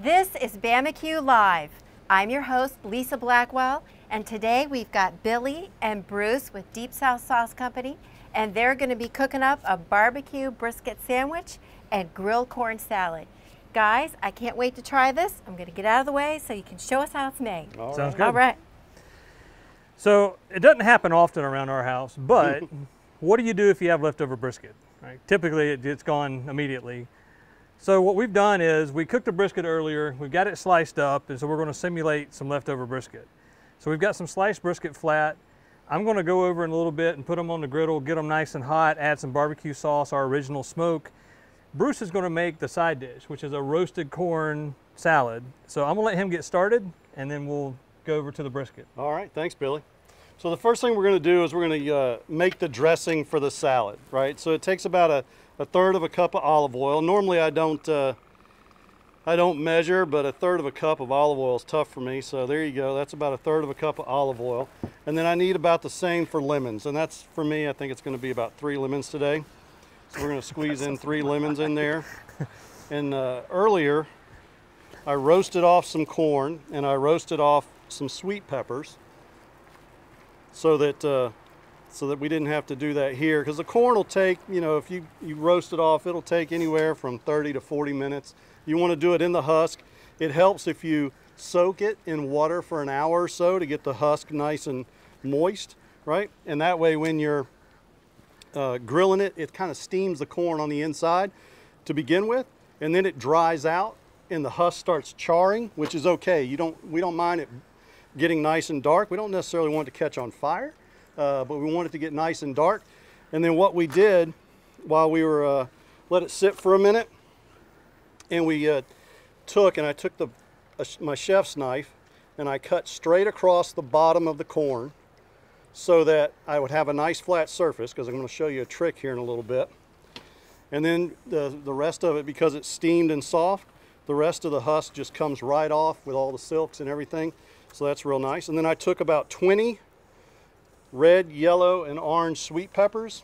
This is Bama-Q Live. I'm your host, Lisa Blackwell, and today we've got Billy and Bruce with Deep South Sauce Company, and they're going to be cooking up a barbecue brisket sandwich and grilled corn salad. Guys, I can't wait to try this. I'm going to get out of the way so you can show us how it's made. Sounds good. All right. So it doesn't happen often around our house, but what do you do if you have leftover brisket? Right? Typically it's gone immediately. So what we've done is we cooked the brisket earlier, we've got it sliced up, and so we're going to simulate some leftover brisket. So we've got some sliced brisket flat. I'm going to go over in a little bit and put them on the griddle, get them nice and hot, add some barbecue sauce, our original smoke. Bruce is going to make the side dish, which is a roasted corn salad. So I'm going to let him get started, and then we'll go over to the brisket. All right, thanks, Billy. So the first thing we're going to do is we're going to make the dressing for the salad, right? So it takes about a third of a cup of olive oil. Normally I don't measure, but a third of a cup of olive oil is tough for me. So there you go. That's about a third of a cup of olive oil. And then I need about the same for lemons. And that's, for me, I think it's going to be about 3 lemons today. So we're going to squeeze in 3 lemons in there. And earlier, I roasted off some corn and I roasted off some sweet peppers so that we didn't have to do that here, because the corn will take, you know, if you roast it off, it'll take anywhere from 30 to 40 minutes. You want to do it in the husk. It helps if you soak it in water for an hour or so to get the husk nice and moist, right? And that way when you're grilling it, it kind of steams the corn on the inside to begin with, and then it dries out and the husk starts charring, which is okay. We don't mind it getting nice and dark. We don't necessarily want it to catch on fire. But we want it to get nice and dark. And then what we did while we were let it sit for a minute, and I took my chef's knife and I cut straight across the bottom of the corn so that I would have a nice flat surface, because I'm going to show you a trick here in a little bit. And then the rest of it, because it's steamed and soft, the rest of the husk just comes right off with all the silks and everything. So that's real nice. And then I took about 20 red, yellow, and orange sweet peppers,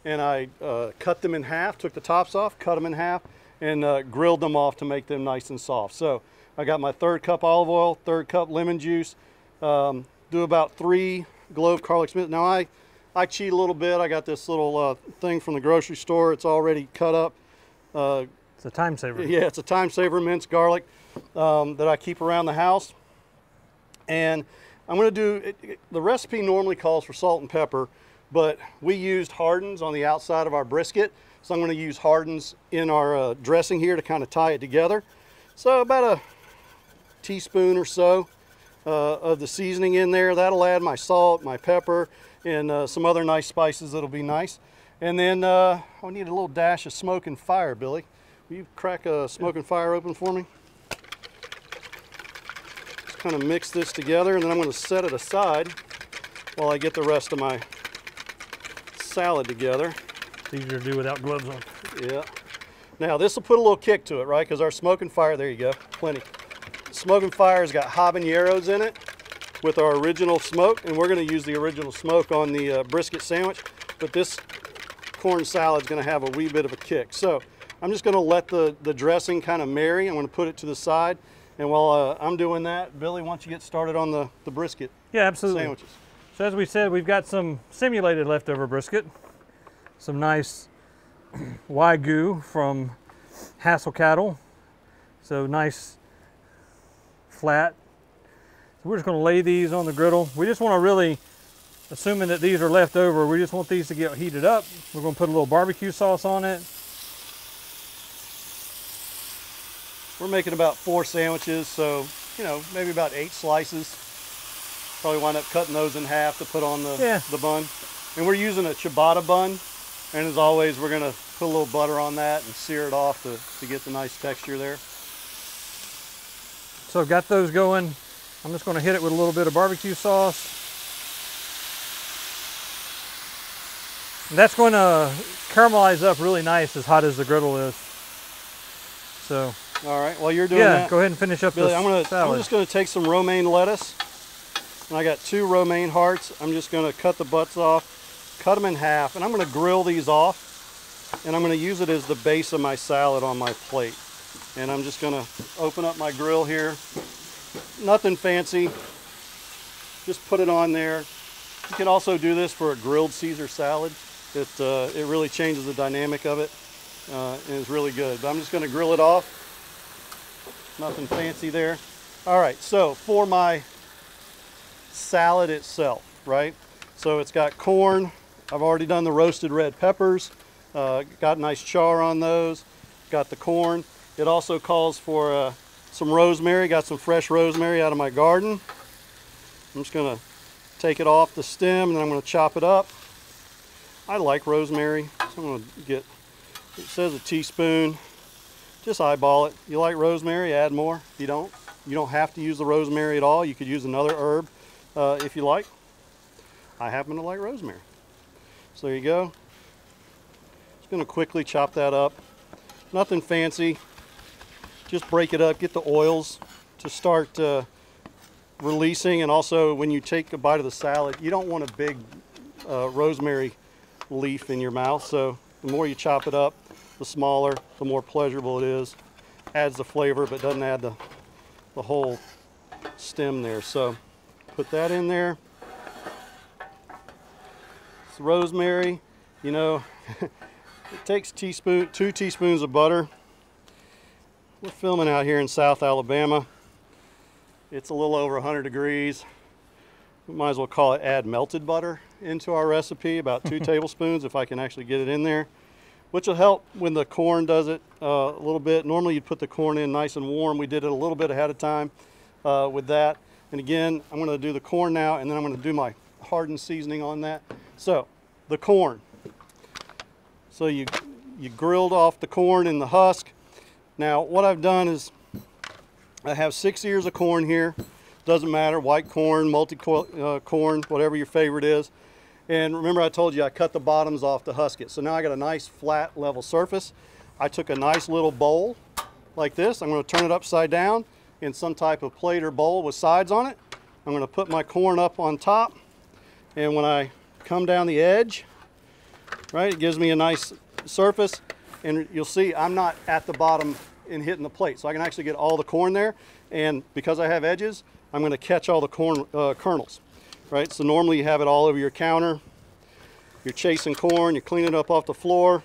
and I cut them in half, took the tops off, cut them in half, and grilled them off to make them nice and soft. So I got my 1/3 cup olive oil, 1/3 cup lemon juice, do about 3 clove garlic mince. Now I cheat a little bit. I got this little thing from the grocery store. It's already cut up. It's a time saver. Yeah, it's a time saver, minced garlic that I keep around the house. And I'm going to do, the recipe normally calls for salt and pepper, but we used hardens on the outside of our brisket. So I'm going to use hardens in our dressing here to kind of tie it together. So about a teaspoon or so of the seasoning in there. That'll add my salt, my pepper, and some other nice spices that'll be nice. And then I need a little dash of smoke and fire, Billy. Will you crack a smoke and fire open for me? Kind of mix this together, and then I'm going to set it aside while I get the rest of my salad together. It's easier to do without gloves on. Yeah. Now this will put a little kick to it, right? Because our smoke and fire, there you go, plenty. Smoke and fire has got habaneros in it with our original smoke, and we're going to use the original smoke on the brisket sandwich, but this corn salad is going to have a wee bit of a kick. So I'm just going to let the dressing kind of marry. I'm going to put it to the side. And while I'm doing that, Billy, why don't you get started on the brisket sandwiches? So as we said, we've got some simulated leftover brisket, some nice Wagyu from Hassel cattle, so nice flat. So we're just going to lay these on the griddle. We just want to really, assuming that these are left over, we just want these to get heated up. We're going to put a little barbecue sauce on it. We're making about 4 sandwiches, so, you know, maybe about 8 slices. Probably wind up cutting those in half to put on the bun. And we're using a ciabatta bun, and as always, we're going to put a little butter on that and sear it off to get the nice texture there. So I've got those going. I'm just going to hit it with a little bit of barbecue sauce. And that's going to caramelize up really nice as hot as the griddle is. So. All right, while you're doing that, go ahead and finish up Billy, this salad. I'm just going to take some romaine lettuce, and I got 2 romaine hearts. I'm just going to cut the butts off, cut them in half, and I'm going to grill these off, and I'm going to use it as the base of my salad on my plate. And I'm just gonna open up my grill here. Nothing fancy, just put it on there. You can also do this for a grilled Caesar salad. It really changes the dynamic of it and is really good. But I'm just gonna grill it off. Nothing fancy there. All right, so for my salad itself, right? So it's got corn. I've already done the roasted red peppers. Got nice char on those. Got the corn. It also calls for some rosemary. Got some fresh rosemary out of my garden. I'm just gonna take it off the stem and then I'm gonna chop it up. I like rosemary, so I'm gonna get, it says a teaspoon. Just eyeball it. You like rosemary, add more. If you don't have to use the rosemary at all. You could use another herb if you like. I happen to like rosemary. So there you go. Just gonna quickly chop that up. Nothing fancy. Just break it up, get the oils to start releasing, and also when you take a bite of the salad, you don't want a big rosemary leaf in your mouth, so the more you chop it up, the smaller, the more pleasurable it is. Adds the flavor, but doesn't add the whole stem there. So put that in there. It's rosemary, you know, it takes 2 teaspoons of butter. We're filming out here in South Alabama. It's a little over 100 degrees. We might as well call it add melted butter into our recipe, about 2 tablespoons if I can actually get it in there, which will help when the corn does it a little bit. Normally you'd put the corn in nice and warm. We did it a little bit ahead of time with that. And again, I'm going to do the corn now, and then I'm going to do my hardened seasoning on that. So the corn. So you grilled off the corn in the husk. Now what I've done is I have 6 ears of corn here. Doesn't matter, white corn, multi-corn, whatever your favorite is. And remember I told you I cut the bottoms off to husk it. So now I got a nice flat level surface. I took a nice little bowl like this. I'm going to turn it upside down in some type of plate or bowl with sides on it. I'm going to put my corn up on top. And when I come down the edge, right, it gives me a nice surface. And you'll see I'm not at the bottom and hitting the plate. So I can actually get all the corn there. And because I have edges, I'm going to catch all the corn kernels. Right, so normally you have it all over your counter. You're chasing corn, you clean it up off the floor.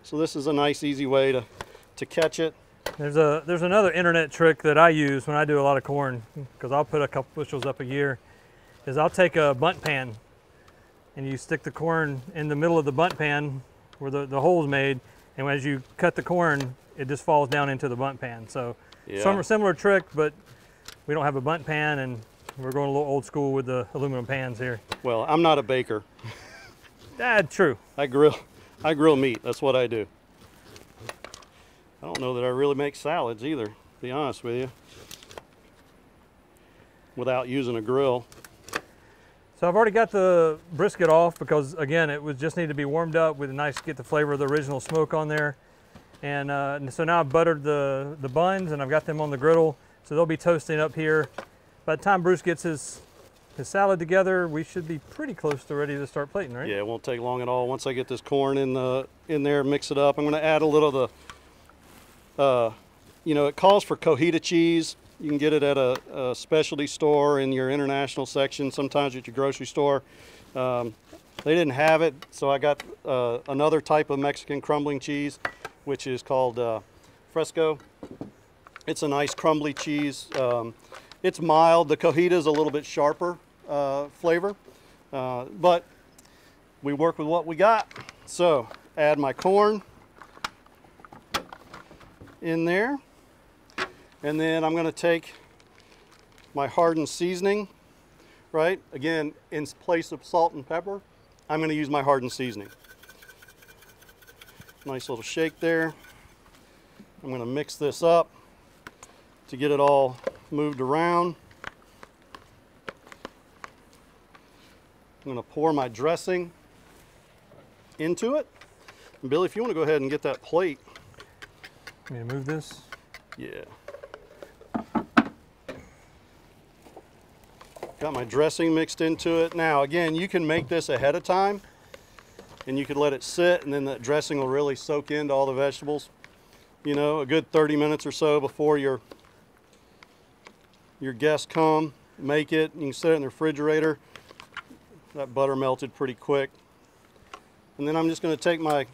So this is a nice, easy way to catch it. There's another internet trick that I use when I do a lot of corn, because I'll put a couple bushels up a year, is I'll take a bundt pan and you stick the corn in the middle of the bundt pan where the hole's made, and as you cut the corn, it just falls down into the bundt pan. So yeah. Similar trick, but we don't have a bundt pan, and we're going a little old school with the aluminum pans here. Well, I'm not a baker. True. I grill meat. That's what I do. I don't know that I really make salads either, to be honest with you, without using a grill. So I've already got the brisket off because, again, it was just need to be warmed up with a nice, get the flavor of the original smoke on there. And so now I've buttered the buns and I've got them on the griddle, so they'll be toasting up here. By the time Bruce gets his salad together, we should be pretty close to ready to start plating, right? Yeah, it won't take long at all. Once I get this corn in there, mix it up. I'm going to add a little of the, you know, it calls for cojita cheese. You can get it at a specialty store in your international section, sometimes at your grocery store. They didn't have it, so I got another type of Mexican crumbling cheese, which is called Fresco. It's a nice crumbly cheese. It's mild. The cojita is a little bit sharper flavor, but we work with what we got. So add my corn in there, and then I'm going to take my hardened seasoning, right? Again, in place of salt and pepper, I'm going to use my hardened seasoning. Nice little shake there. I'm going to mix this up to get it all moved around. I'm going to pour my dressing into it. And Billy, if you want to go ahead and get that plate. You want me to move this? Yeah. Got my dressing mixed into it. Now, again, you can make this ahead of time, and you could let it sit, and then the dressing will really soak into all the vegetables. you know, a good 30 minutes or so before your guests come. Make it. You can set it in the refrigerator. That butter melted pretty quick. And then I'm just going to take my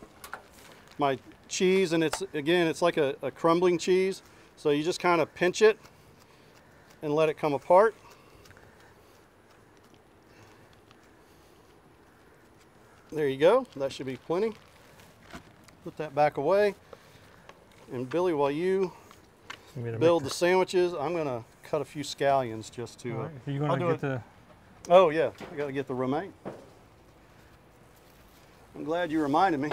cheese, and it's like a crumbling cheese. So you just kind of pinch it and let it come apart. There you go. That should be plenty. Put that back away. And Billy, while you build the sandwiches, I'm going to cut a few scallions just to... Right. Are you going to get the... Oh, yeah. I got to get the romaine. I'm glad you reminded me.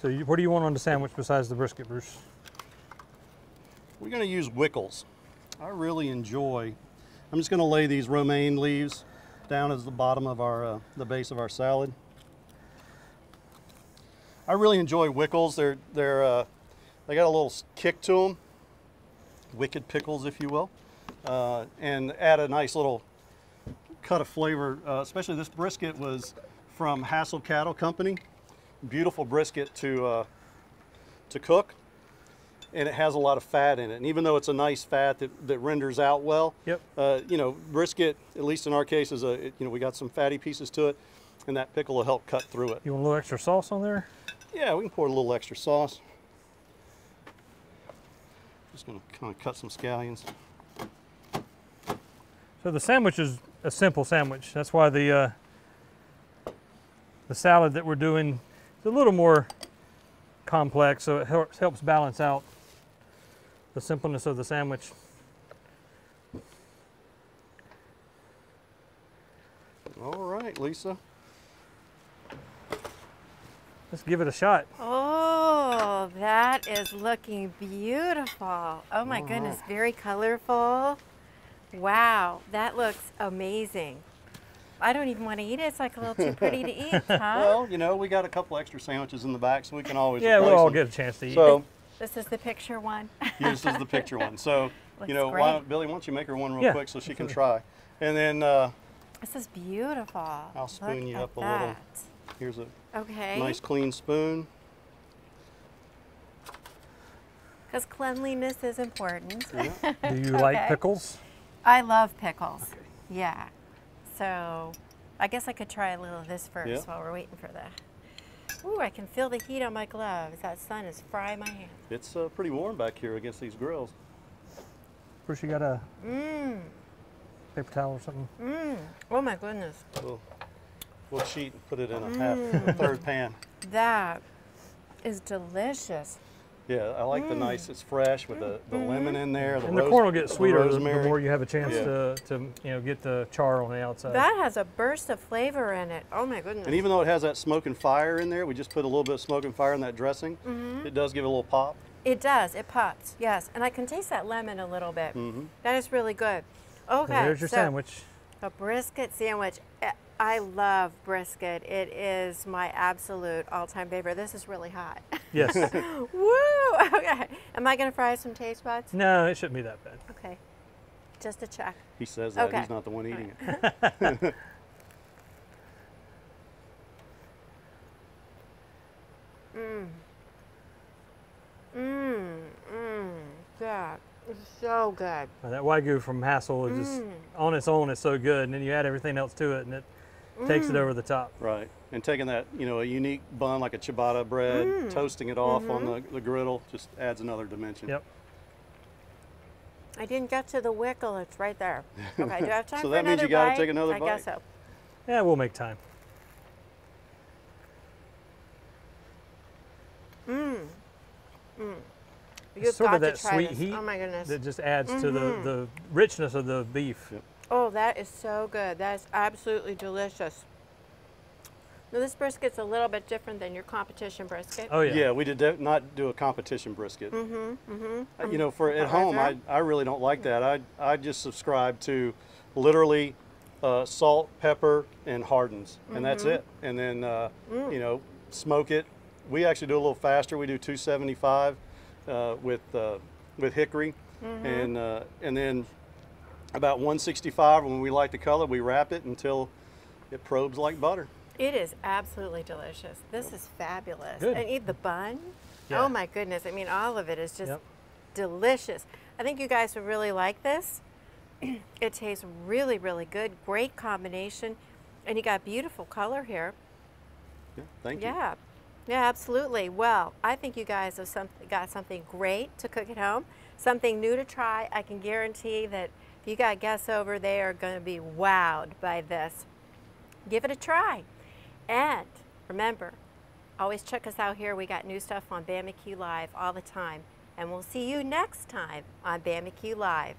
So what do you want on the sandwich besides the brisket, Bruce? We're going to use Wickles. I really enjoy... I'm just going to lay these romaine leaves down as the bottom of our the base of our salad. I really enjoy Wickles. They got a little kick to them, wicked pickles, if you will, and add a nice little cut of flavor. Especially this brisket was from Hassel Cattle Company. Beautiful brisket to cook, and it has a lot of fat in it. And even though it's a nice fat that renders out well, yep. You know, brisket, at least in our case, is we got some fatty pieces to it, and that pickle will help cut through it. You want a little extra sauce on there? Yeah, we can pour a little extra sauce. Just gonna kind of cut some scallions. So the sandwich is a simple sandwich. That's why the salad that we're doing is a little more complex, so it helps balance out the simpleness of the sandwich. All right, Lisa. Let's give it a shot. Oh, that is looking beautiful. Oh my goodness, very colorful. Wow, that looks amazing. I don't even want to eat it. It's like a little too pretty to eat, huh? Well, you know, we got a couple extra sandwiches in the back, so we can always Yeah, replace we'll all them. get a chance to eat. So, This is the picture one. this is the picture one. So, Looks you know, great. Billy, why don't you make her one real Yeah. quick so she can try. And then This is beautiful. I'll spoon Look you at up a little. that. Here's a Okay. nice clean spoon. Because cleanliness is important. Yeah. Do you like Okay. pickles? I love pickles. Okay. Yeah. So I guess I could try a little of this first Yeah. while we're waiting for the... Ooh, I can feel the heat on my gloves. That sun is frying my hands. It's pretty warm back here against these grills. Bruce, you got a Mmm. paper towel or something? Mmm. Oh my goodness. We'll cheat and put it in a third pan. That is delicious. Yeah, I like the nice, it's fresh with the lemon in there. And the corn will get sweeter the rosemary. more you have a chance Yeah. to get the char on the outside. That has a burst of flavor in it. Oh my goodness. And even though it has that smoke and fire in there, we just put a little bit of smoke and fire in that dressing. It does give it a little pop. It does. It pops. Yes. And I can taste that lemon a little bit. That is really good. Okay. Well, there's your so sandwich. A brisket sandwich. I love brisket. It is my absolute all-time favorite. This is really hot. Yes. Woo! Okay. Am I going to fry some taste buds? No, it shouldn't be that bad. Okay. Just to check. He says that, Okay. he's not the one eating it. That is so good. That Wagyu from Hassel is just on its own is so good, and then you add everything else to it, and it takes it over the top. Right. And taking that, you know, a unique bun like a ciabatta bread, toasting it off on the griddle, just adds another dimension. Yep. I didn't get to the wickle. It's right there. Okay. Do I have time So for that means another you gotta bite? take another I guess bite. so. Yeah, we'll make time. You've Sort got of that to try sweet this. heat Oh my goodness. that just adds to the richness of the beef. Yep. Oh, that is so good. That is absolutely delicious. Now, this brisket's a little bit different than your competition brisket. Oh yeah. Yeah, we did not do a competition brisket. You know, for at home, I really don't like that. I just subscribe to literally salt, pepper, and hardens, and that's it. And then you know, smoke it. We actually do a little faster. We do 275 with hickory, and then about 165 when we like the color, we wrap it until it probes like butter. It is absolutely delicious. This is fabulous. Good. And eat the bun. Yeah. Oh my goodness. I mean, all of it is just Yep. delicious. I think you guys would really like this. It tastes really, really good. Great combination. And you got beautiful color here. Yeah, thank you. Yeah. Yeah, absolutely. Well, I think you guys have got something great to cook at home, something new to try. I can guarantee that if you got guests over, they are going to be wowed by this. Give it a try. And remember, always check us out here. We got new stuff on Bama-Q Live all the time. And we'll see you next time on Bama-Q Live.